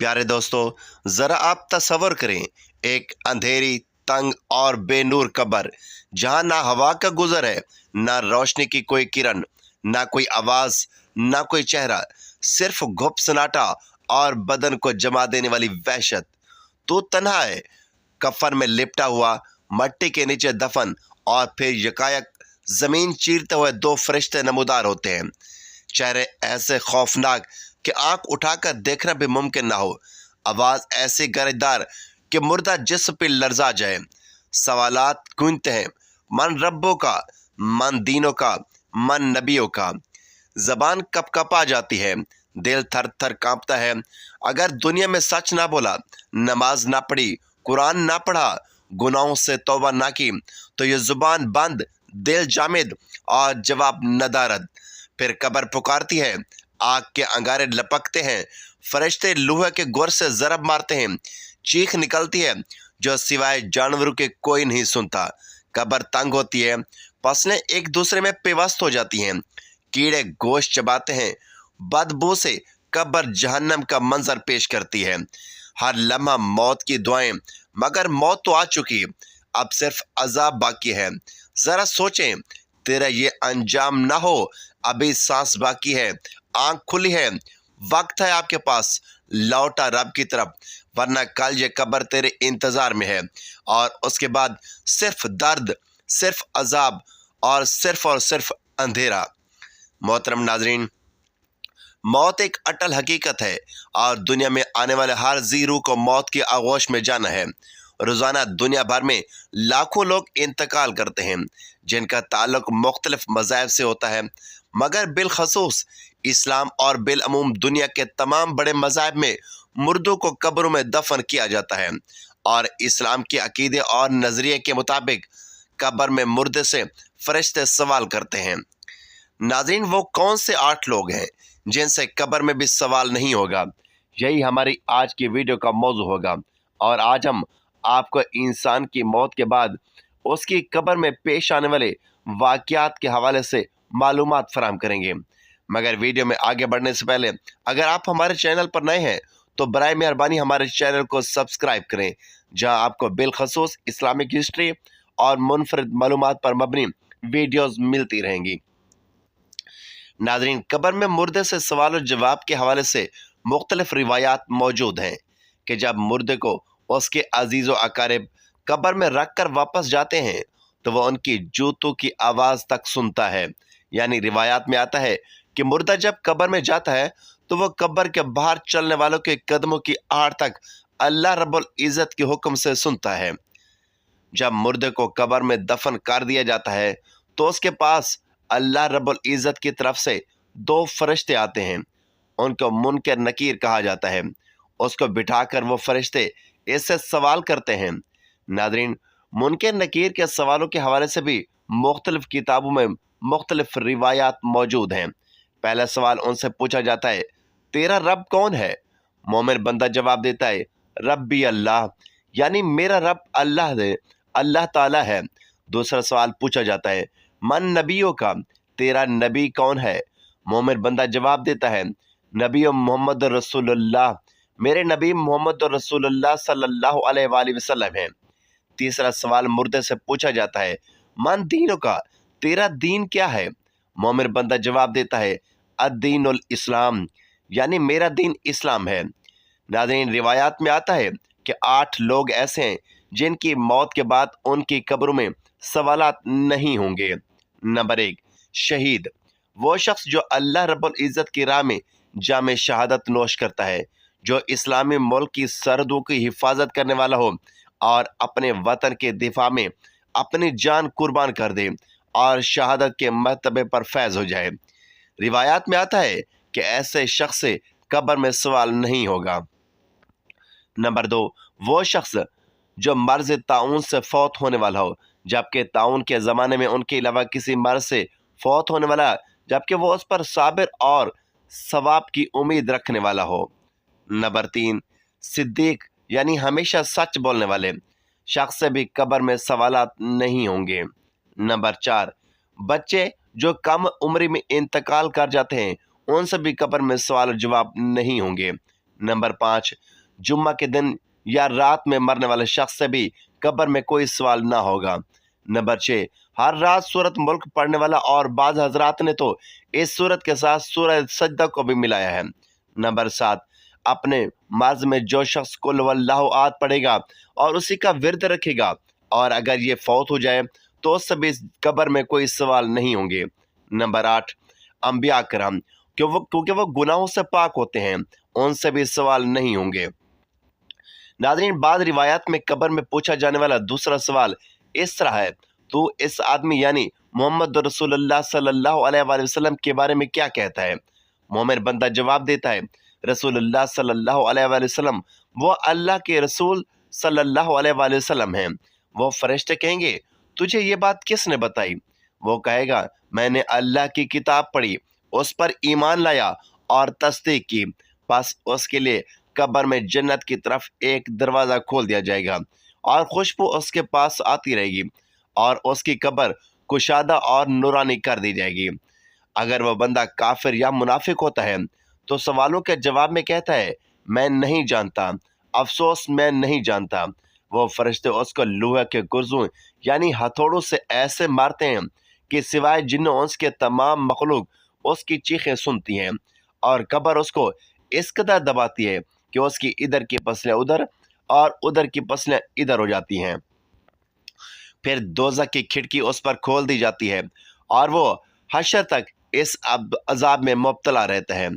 प्यारे दोस्तों, ज़रा आप तसव्वुर करें एक अंधेरी, तंग और बेनूर कब्र, जहाँ ना हवा का गुजर है, ना रोशनी की कोई किरण, ना कोई आवाज़, ना कोई चेहरा, सिर्फ गुप्त सन्नाटा और बदन को जमा देने वाली वहशत। तो तन्हा है, कफन में लिपटा हुआ, मट्टी के नीचे दफन, और फिर यकायक ज़मीन चीरते हुए दो फरिश्ते नमूदार होते हैं। चेहरे ऐसे खौफनाक कि आंख उठाकर देखना भी मुमकिन ना हो, आवाज ऐसी गरजदार कि मुर्दा जिस्म पे लर्जा जाए। सवालात गूंजते हैं, मन रब्बों का, मन दीनों का, मन नबियों का। जबान कपकपा जाती है, दिल थर थर कांपता है। अगर दुनिया में सच ना बोला, नमाज ना पढ़ी, कुरान ना पढ़ा, गुनाहों से तौबा ना की, तो ये जुबान बंद, दिल जामिद और जवाब नदारद। फिर कब्र पुकारती है, आग के अंगारे लपकते हैं, फरिश्ते लोहे के गोर से जरब मारते हैं, चीख निकलती है जो सिवाय जानवरों के कोई नहीं सुनता। कब्र तंग होती है, फसलें एक दूसरे में पेवस्त हो जाती हैं, कीड़े गोश्त चबाते हैं, बदबू से कब्र जहन्नम का मंजर पेश करती है। हर लम्हा मौत की दुआएं, मगर मौत तो आ चुकी, अब सिर्फ अजाब बाकी है। जरा सोचें, तेरा ये अंजाम ना हो, अभी सांस बाकी है, आंख खुली है, वक्त है आपके पास, लौटा रब की तरफ, वरना कल ये कब्र तेरे इंतजार में है। और उसके बाद सिर्फ दर्द, सिर्फ अजाब और सिर्फ अंधेरा। मोहतरम नाजरीन, मौत एक अटल हकीकत है और दुनिया में आने वाले हर जी रूह को मौत की आगोश में जाना है। रोज़ाना दुनिया भर में लाखों लोग इंतकाल करते हैं, जिनका ताल्लुक मुख्तलिफ मज़ाहब से होता है, मगर बिलखसूस इस्लाम और बिलअमूम दुनिया के तमाम बड़े मज़ाहब में मुर्दों को कब्रों में दफन किया जाता है। और इस्लाम के अकीदे और नज़रिए के मुताबिक कब्र में मुर्दे से फरिश्ते सवाल करते हैं। नाज़रीन, वो कौन से 8 लोग हैं जिनसे कब्र में भी सवाल नहीं होगा? यही हमारी आज की वीडियो का मौजू होगा। और आज हम आपको इंसान की मौत के बाद उसकी कब्र में पेश आने वाले वाक़यात के हवाले से मालूमात फराहम करेंगे। मगर वीडियो में आगे बढ़ने से पहले अगर आप हमारे चैनल पर नए हैं तो बराए मेहरबानी हमारे चैनल को सब्सक्राइब करें, जहां आपको बिलखसूस इस्लामिक हिस्ट्री और मुनफरिद मालूमात पर मबनी वीडियोस मिलती रहेंगी। नाज़रीन, कब्र में मुर्दे से सवाल और जवाब के हवाले से मुख्तलिफ रिवायात मौजूद हैं कि जब मुर्दे को उसके अजीज़ व अकारिब कब्र में रख कर वापस जाते हैं तो वह उनकी जूतों की आवाज़ तक सुनता है। यानी रिवायात में आता है कि मुर्दा जब कब्र में जाता है तो वह कब्र के बाहर चलने वालों के कदमों की आहट तक अल्लाह रब्बुल इज़्ज़त के हुक्म से सुनता है। जब मुर्दे को कब्र में दफन कर दिया जाता है तो उसके पास अल्लाह रब्बुल इज़्ज़त की तरफ से 2 फरिश्ते आते हैं। उनको मुनकर नकीर कहा जाता है। उसको बिठाकर वो फरिश्ते इससे सवाल करते हैं। नाज़रीन, मुनकर नकीर के सवालों के हवाले से भी मुख्तलिफ किताबों में मुख्तलिफ रिवायात मौजूद हैं। पहला सवाल उनसे पूछा जाता है, तेरा रब कौन है? मोमिन बंदा जवाब देता है, रब्बी अल्लाह, यानी मेरा रब अल्लाह ताला है। दूसरा सवाल पूछा जाता है, मन नबियों का, तेरा नबी कौन है? मोमिन बंदा जवाब देता है, नबी मोहम्मद रसूलुल्लाह, मेरे नबी मोहम्मद रसूलुल्लाह सल्लल्लाहु अलैहि वसल्लम हैं। तीसरा सवाल मुर्दे से पूछा जाता है, मन दीनों का, तेरा दीन क्या है? मोमिन बंदा जवाब देता है, अद्दीनुल इस्लाम, यानी मेरा दीन इस्लाम है। नाज़रीन, रिवायात में आता है कि 8 लोग ऐसे हैं जिनकी मौत के बाद उनकी कब्रों में सवालात नहीं होंगे। नंबर 1, शहीद, वो शख्स जो अल्लाह रब्बुल इज़्ज़त की राह में जामे शहादत नोश करता है, जो इस्लामी मुल्क की सरहदों की हिफाजत करने वाला हो और अपने वतन के दिफा में अपनी जान कुर्बान कर दे और शहादत के मर्तबे पर फैज़ हो जाए। रिवायात में आता है कि ऐसे शख्स से कब्र में सवाल नहीं होगा। नंबर 2, वो शख्स जो मर्ज ताउन से फौत होने वाला हो, जबकि ताउन के ज़माने में उनके अलावा किसी मर्ज से फौत होने वाला, जबकि वो उस पर साबिर और सवाब की उम्मीद रखने वाला हो। नंबर 3, सिद्दीक, यानी हमेशा सच बोलने वाले शख्स से भी कब्र में सवालात नहीं होंगे। नंबर 4, बच्चे जो कम उम्र में इंतकाल कर जाते हैं उनसे भी कब्र में सवाल जवाब नहीं होंगे। नंबर 5, जुम्मा के दिन या रात में मरने वाले शख्स से भी कब्र में कोई सवाल ना होगा। नंबर 6, हर रात सूरत मुल्क पढ़ने वाला, और बाज हजरात ने तो इस सूरत के साथ सूरह सजदा को भी मिलाया है। नंबर 7, अपने मर्ज में जो शख्स कुल वल्लाहु ahad पढ़ेगा और उसी का विर्द रखेगा, और अगर ये फौत हो जाए तो उससे भी कब्र में कोई सवाल नहीं होंगे। नंबर 8, अंबिया करम, क्योंकि वो गुनाहों से पाक होते हैं, उनसे भी सवाल नहीं होंगे। नाज़रीन, बाद रिवायात में कब्र में पूछा जाने वाला दूसरा सवाल इस तरह है, तू इस आदमी यानी मोहम्मद रसूलुल्लाह सल्लल्लाहु अलैहि वसल्लम के बारे में क्या कहता है? मोमिन बंदा जवाब देता है, रसूलुल्लाह सल्लल्लाहु अलैहि वसल्लम वो अल्लाह के रसूल सल्लल्लाहु अलैहि वसल्लम हैं। वो फरिश्ते कहेंगे, तुझे ये बात किसने बताई? वो कहेगा, मैंने अल्लाह की किताब पढ़ी, उस पर ईमान लाया और तस्दीक की। बस उसके लिए कब्र में जन्नत की तरफ एक दरवाज़ा खोल दिया जाएगा और खुशबू उसके पास आती रहेगी और उसकी कब्र कुशादा और नूरानी कर दी जाएगी। अगर वह बंदा काफिर या मुनाफिक होता है तो सवालों के जवाब में कहता है, मैं नहीं जानता, अफसोस मैं नहीं जानता। वो फरिश्ते उसको लोहे के गुर्जों यानी हथौड़ों से ऐसे मारते हैं कि सिवाय जिन्नों उसके तमाम मखलूक उसकी चीखें सुनती हैं, और कब्र उसको इस कदर दबाती है कि उसकी इधर की पसलें उधर और उधर की पसलें इधर हो जाती हैं। फिर दोज़ख की खिड़की उस पर खोल दी जाती है और वो हशर तक इस अजाब में मुब्तला रहता है।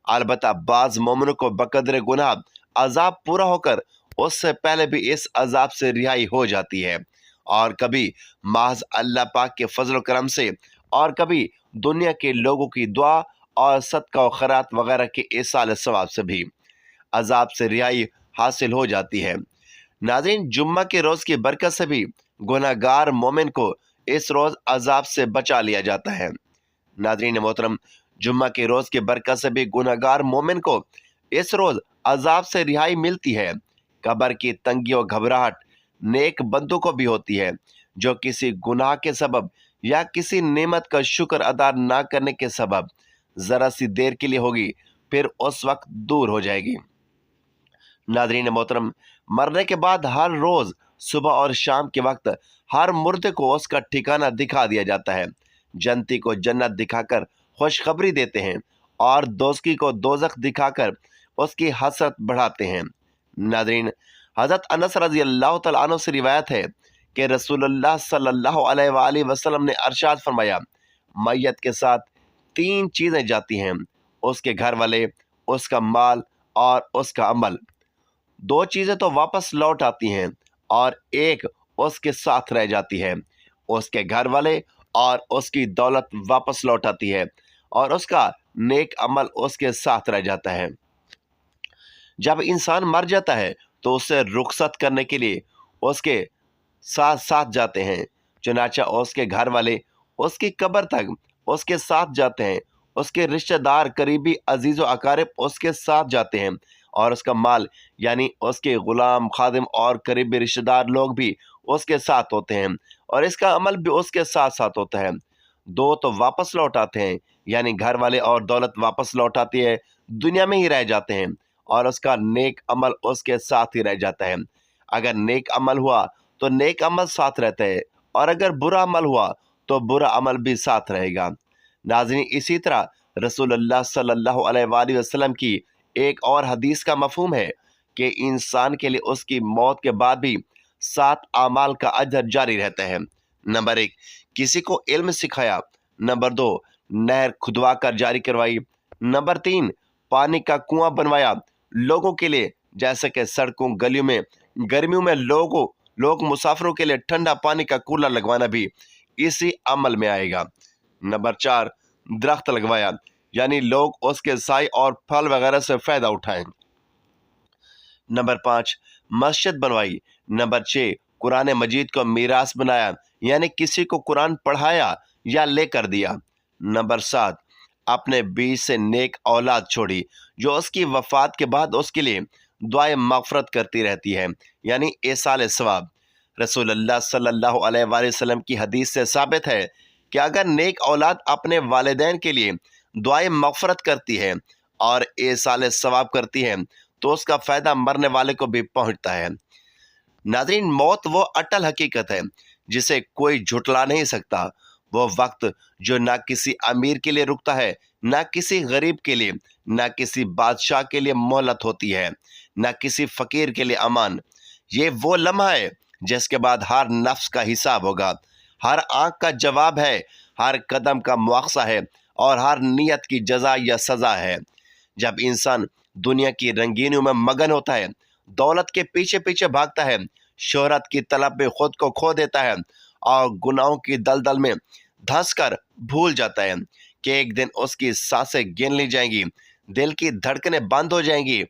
अलबत्ता बाज़ मोमिनों को बकदर गुनाह अजाब पूरा होकर उससे पहले भी इस अजाब से रिहाई हो जाती है, और कभी महज अल्लाह पाक के फजल करम से, और कभी दुनिया के लोगों की दुआ और सदका व खैरात वगैरह के इसाल सवाब से भी अजाब से रिहाई हासिल हो जाती है। नाज़रीन, जुम्मा के रोज़ की बरकत से भी गुनहगार मोमिन को इस रोज़ अजाब से बचा लिया जाता है। नाज़रीन मोहतरम, जुम्मा के रोज़ की बरकत से भी गुनहगार मोमिन को इस रोज़ अजाब से रिहाई मिलती है। कब्र की तंगी और घबराहट नेक बंदों को भी होती है, जो किसी गुनाह के सबब या किसी नेमत का शुक्र अदा ना करने के सबब ज़रा सी देर के लिए होगी, फिर उस वक्त दूर हो जाएगी। नाज़रीन मोहतरम, मरने के बाद हर रोज़ सुबह और शाम के वक्त हर मुर्दे को उसका ठिकाना दिखा दिया जाता है। जन्नती को जन्नत दिखाकर खुशखबरी देते हैं और दोज़खी को दोज़ख दिखाकर उसकी हसरत बढ़ाते हैं। नाज़रीन, हज़रत अनस रज़ी अल्लाह तआला अन्हु से रिवायत है कि रसूलुल्लाह सल्लल्लाहु अलैहि वसल्लम ने इरशाद फरमाया, मैयत के साथ 3 चीज़ें जाती हैं, उसके घर वाले, उसका माल और उसका अमल। 2 चीज़ें तो वापस लौट आती हैं और एक उसके साथ रह जाती है। उसके घर वाले और उसकी दौलत वापस लौट आती है और उसका नेक अमल उसके साथ रह जाता है। जब इंसान मर जाता है तो उसे रुखसत करने के लिए उसके साथ साथ जाते हैं। चुनाचा उसके घर वाले उसकी कब्र तक उसके साथ जाते हैं, उसके रिश्तेदार, करीबी, अजीज़ व अकारिब उसके साथ जाते हैं, और उसका माल यानी उसके गुलाम, खादिम और करीबी रिश्तेदार लोग भी उसके साथ होते हैं, और इसका अमल भी उसके साथ साथ होता है। 2 तो वापस लौट आते हैं, यानी घर वाले और दौलत वापस लौट आती है, दुनिया में ही रह जाते हैं, और उसका नेक अमल उसके साथ ही रह जाता है। अगर नेक अमल हुआ तो नेक अमल साथ रहता है, और अगर बुरा अमल हुआ तो बुरा अमल भी साथ रहेगा। नाज़रीन, इसी तरह रसूलुल्लाह सल्लल्लाहु अलैहि वसल्लम की एक और हदीस का मफहूम है कि इंसान के लिए उसकी मौत के बाद भी 7 आमाल का अजर जारी रहता है। नंबर 1, किसी को इल्म सिखाया। नंबर 2, नहर खुदवा कर जारी करवाई। नंबर 3, पानी का कुआं बनवाया लोगों के लिए, जैसे कि सड़कों गलियों में गर्मियों में लोग मुसाफिरों के लिए ठंडा पानी का कूलर लगवाना भी इसी अमल में आएगा। नंबर 4, दरख्त लगवाया, यानी लोग उसके साए और फल वगैरह से फायदा उठाएं। नंबर 5, मस्जिद बनवाई। नंबर 6, कुरान मजीद को मीरास बनाया, यानी किसी को कुरान पढ़ाया या लेकर दिया। नंबर 7, अपने बीच से नेक औलाद छोड़ी जो उसकी वफात के बाद उसके लिए दुआए मगफरत करती रहती है, यानी एसाल सवाब। रसूलुल्लाह सल्लल्लाहु अलैहि वसल्लम की हदीस से साबित है कि अगर नेक औलाद अपने वालिदैन के लिए दुआए मगफरत करती है और एसाल सवाब करती है تو اس کا فائدہ مرنے والے کو بھی پہنچتا ہے۔ ناظرین، موت وہ اٹل حقیقت ہے جسے کوئی جھٹلا نہیں سکتا۔ وہ وقت جو نہ کسی امیر کے لیے رکتا ہے، نہ کسی غریب کے لیے، نہ کسی بادشاہ کے لیے مہلت ہوتی ہے، نہ کسی فقیر کے لیے امان۔ یہ وہ لمحہ ہے جس کے بعد ہر نفس کا حساب ہوگا، ہر آنکھ کا جواب ہے، ہر قدم کا مواخذہ ہے، اور ہر نیت کی جزا یا سزا ہے۔ جب انسان دنیا کی رنگینیوں میں مگن ہوتا ہے، دولت کے پیچھے پیچھے بھاگتا ہے، شہرت کی طلب میں خود کو کھو دیتا ہے، اور گناہوں کی دلدل میں دھنس کر بھول جاتا ہے کہ ایک دن اس کی سانسیں گن لی جائیں گی، دل کی دھڑکنیں بند ہو جائیں گی،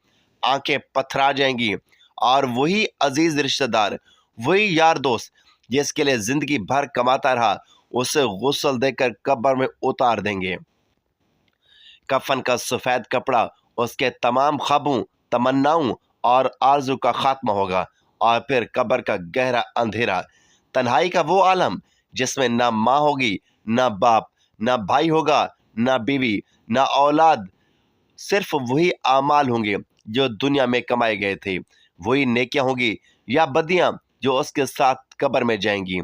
آنکھیں پتھرا جائیں گی، اور وہی عزیز رشتہ دار، وہی یار دوست جس کے لیے زندگی بھر کماتا رہا، اسے غسل دے کر قبر میں اتار دیں گے۔ کفن کا سفید کپڑا اس کے تمام خوابوں، تمناؤں اور آرزو کا خاتمہ ہوگا، اور پھر قبر کا گہرا اندھیرا، تنہائی کا وہ عالم جس میں نہ ماں ہوگی، نہ باپ، نہ بھائی ہوگا، نہ بیوی، نہ اولاد، صرف وہی اعمال ہوں گے جو دنیا میں کمائے گئے تھے، وہی نیکیاں ہوں گی یا بدیاں جو اس کے ساتھ قبر میں جائیں گی۔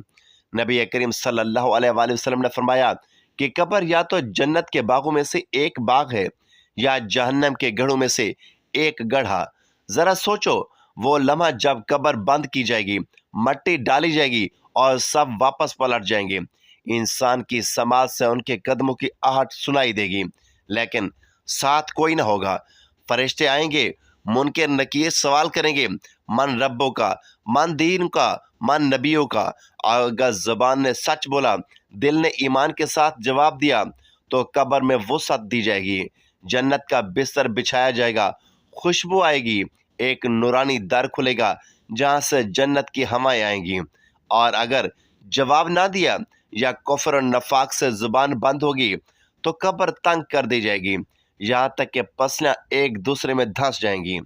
نبی کریم صلی اللہ علیہ وآلہ وسلم نے فرمایا کہ قبر یا تو جنت کے باغوں میں سے ایک باغ ہے، یا جہنم کے گڑھوں میں سے ایک گڑھا۔ ذرا سوچو، وہ لمحہ جب قبر بند کی جائے گی، مٹی ڈالی جائے گی اور سب واپس پلٹ جائیں گے، انسان کی سماعت سے ان کے قدموں کی آہٹ سنائی دے گی، لیکن ساتھ کوئی نہ ہوگا۔ فرشتے آئیں گے، منکر نکیر سوال کریں گے، من ربوں کا، من دین کا، من نبیوں کا۔ اگر زبان نے سچ بولا، دل نے ایمان کے ساتھ جواب دیا، تو قبر میں وسعت دی جائے گی، جنت کا بستر بچھایا جائے گا، خوشبو آئے گی، ایک نورانی در کھلے گا جہاں سے جنت کی ہوائیں آئیں گی۔ اور اگر جواب نہ دیا یا کفر و نفاق سے زبان بند ہوگی، تو قبر تنگ کر دی جائے گی، یہاں تک کہ پسلیاں ایک دوسرے میں دھنس جائیں گی،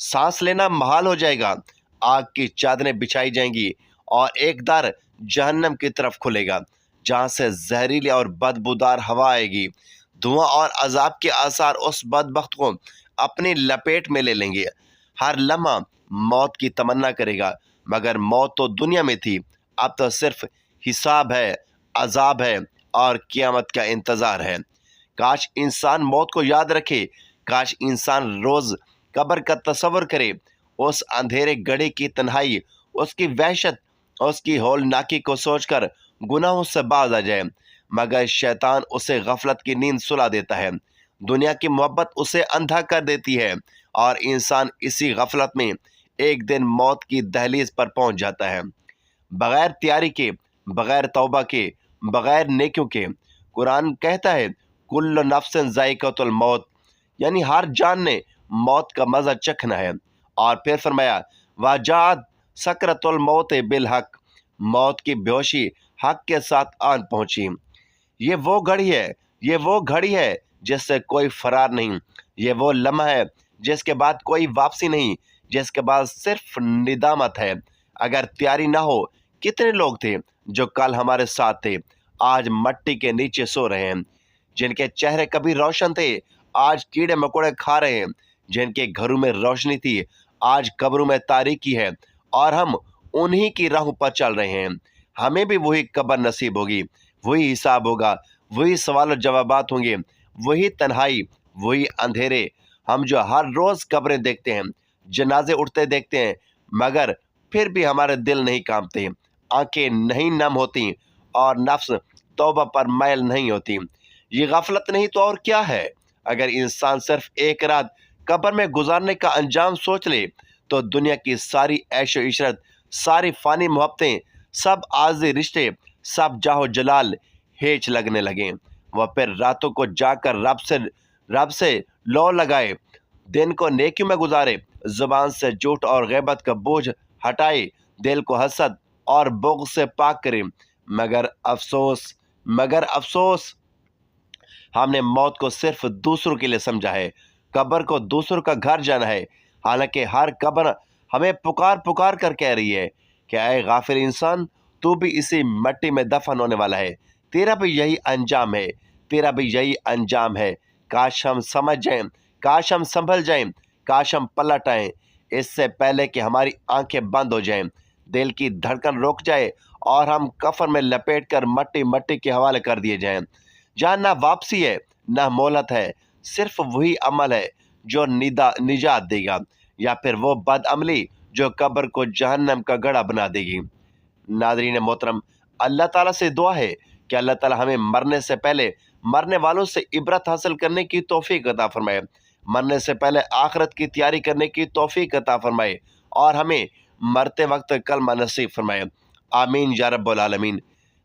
سانس لینا محال ہو جائے گا، آگ کی چادریں بچھائی جائیں گی، اور ایک در جہنم کی طرف کھلے گا جہاں سے زہریلی اور بدبودار ہوا آئے گی۔ دھواں اور عذاب کے آثار اس بدبخت کو اپنی لپیٹ میں لے لیں گے۔ ہر لمحہ موت کی تمنا کرے گا، مگر موت تو دنیا میں تھی، اب تو صرف حساب ہے، عذاب ہے، اور قیامت کا انتظار ہے۔ کاش انسان موت کو یاد رکھے، کاش انسان روز قبر کا تصور کرے، اس اندھیرے گڑھے کی تنہائی، اس کی وحشت، اس کی ہولناکی کو سوچ کر گناہوں سے باز آ جائے، مگر شیطان اسے غفلت کی نیند سلا دیتا ہے، دنیا کی محبت اسے اندھا کر دیتی ہے، اور انسان اسی غفلت میں ایک دن موت کی دہلیز پر پہنچ جاتا ہے، بغیر تیاری کے، بغیر توبہ کے، بغیر نیکیوں کے۔ قرآن کہتا ہے کل نفس ذائقۃ الموت، یعنی ہر جان نے موت کا مزہ چکھنا ہے۔ اور پھر فرمایا واجات سکرۃ الموت بالحق، موت کی بیہوشی حق کے ساتھ آن پہنچی۔ یہ وہ گھڑی ہے، یہ وہ گھڑی ہے جس سے کوئی فرار نہیں، یہ وہ لمحہ ہے جس کے بعد کوئی واپسی نہیں، جس کے بعد صرف ندامت ہے۔ اگر تیاری نہ ہو، کتنے لوگ تھے جو کل ہمارے ساتھ تھے، آج مٹی کے نیچے سو رہے ہیں، جن کے چہرے کبھی روشن تھے، آج کیڑے مکوڑے کھا رہے ہیں، جن کے گھروں میں روشنی تھی، آج قبروں میں تاریکی ہے، اور ہم انہی کی راہوں پر چل رہے ہیں۔ ہمیں بھی وہی قبر نصیب ہوگی، وہی حساب ہوگا، وہی سوال و جوابات ہوں گے، وہی تنہائی، وہی اندھیرے۔ ہم جو ہر روز قبریں دیکھتے ہیں، جنازے اٹھتے دیکھتے ہیں، مگر پھر بھی ہمارے دل نہیں کانپتے، آنکھیں نہیں نم ہوتی، اور نفس توبہ پر مائل نہیں ہوتی۔ یہ غفلت نہیں تو اور کیا ہے؟ اگر انسان صرف ایک رات قبر میں گزارنے کا انجام سوچ لے، تو دنیا کی ساری عیش و عشرت، ساری فانی محبتیں، سب عارضی رشتے، سب جاہ و جلال ہیچ لگنے لگیں۔ وہ پھر راتوں کو جا کر رب سے لو لگائے، دن کو نیکیوں میں گزارے، زبان سے جھوٹ اور غیبت کا بوجھ ہٹائے، دل کو حسد اور بغض سے پاک کرے، مگر افسوس ہم نے موت کو صرف دوسروں کے لیے سمجھا ہے، قبر کو دوسروں کا گھر جانا ہے، حالانکہ ہر قبر ہمیں پکار کر کہہ رہی ہے کہ اے غافل انسان، تو بھی اسی مٹی میں دفن ہونے والا ہے، تیرا بھی یہی انجام ہے، تیرا بھی یہی انجام ہے۔ کاش ہم سمجھ جائیں، کاش ہم سنبھل جائیں کاش ہم پلٹ آئیں اس سے پہلے کہ ہماری آنکھیں بند ہو جائیں، دل کی دھڑکن رک جائے اور ہم کفن میں لپیٹ کر مٹی مٹی کے حوالے کر دیے جائیں، جہاں نہ واپسی ہے نہ مہلت ہے، صرف وہی عمل ہے جو نجات دے گا، یا پھر وہ بد عملی جو قبر کو جہنم کا گڑھا بنا دے گی۔ ناظرین محترم، اللہ تعالیٰ سے دعا ہے کہ اللہ تعالیٰ ہمیں مرنے سے پہلے مرنے والوں سے عبرت حاصل کرنے کی توفیق عطا فرمائے، مرنے سے پہلے آخرت کی تیاری کرنے کی توفیق عطا فرمائے اور ہمیں مرتے وقت کلمہ نصیب فرمائے، آمین یا رب العالمین۔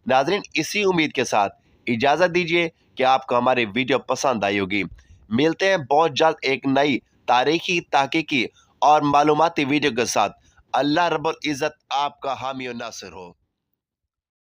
ناظرین، اسی امید کے ساتھ اجازت دیجیے کہ آپ کو ہماری ویڈیو پسند آئی ہوگی۔ ملتے ہیں بہت جلد ایک نئی تاریخی، تحقیقی اور معلوماتی ویڈیو کے ساتھ۔ اللہ رب العزت آپ کا حامی و ناصر ہو۔